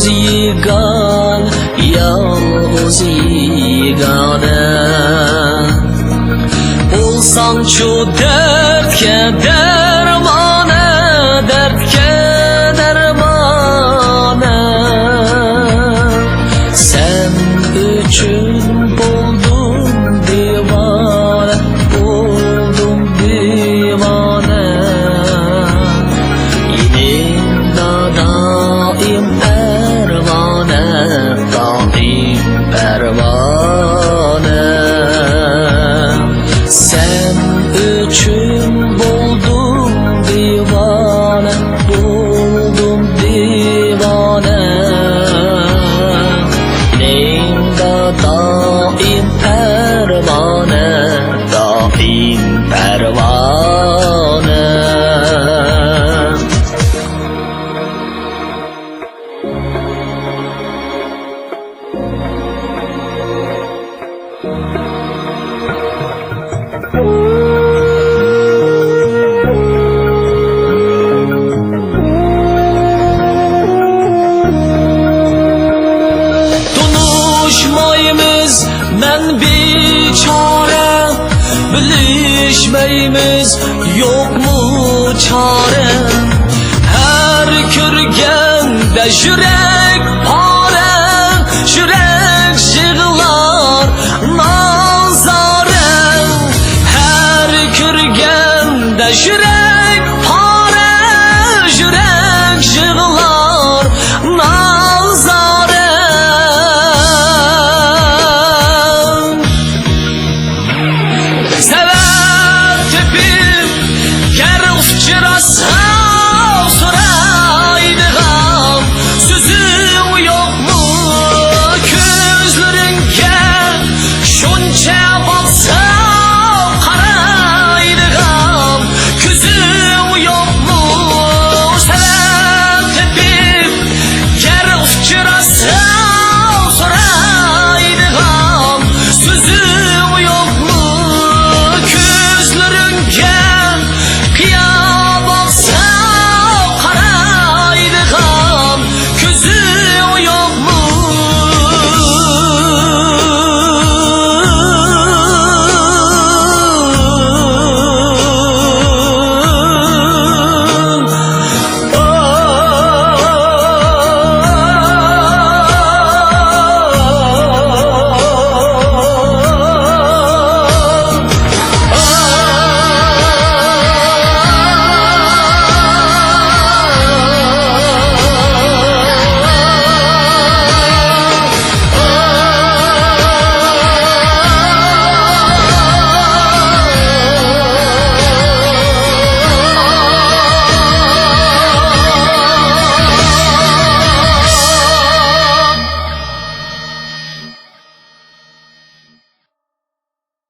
Yalğız yigan, yalğız yigane Olsan şu dertke dermane, dertke dermane Sen üçün buldum divane, buldum divane Daim pervane, daim pervane Sen üçün buldum divane, buldum divane Neyimde daim pervane, daim pervane Tunuşmayımız men biçare Bilişmeyimiz yok mu çare Her kürgende yürek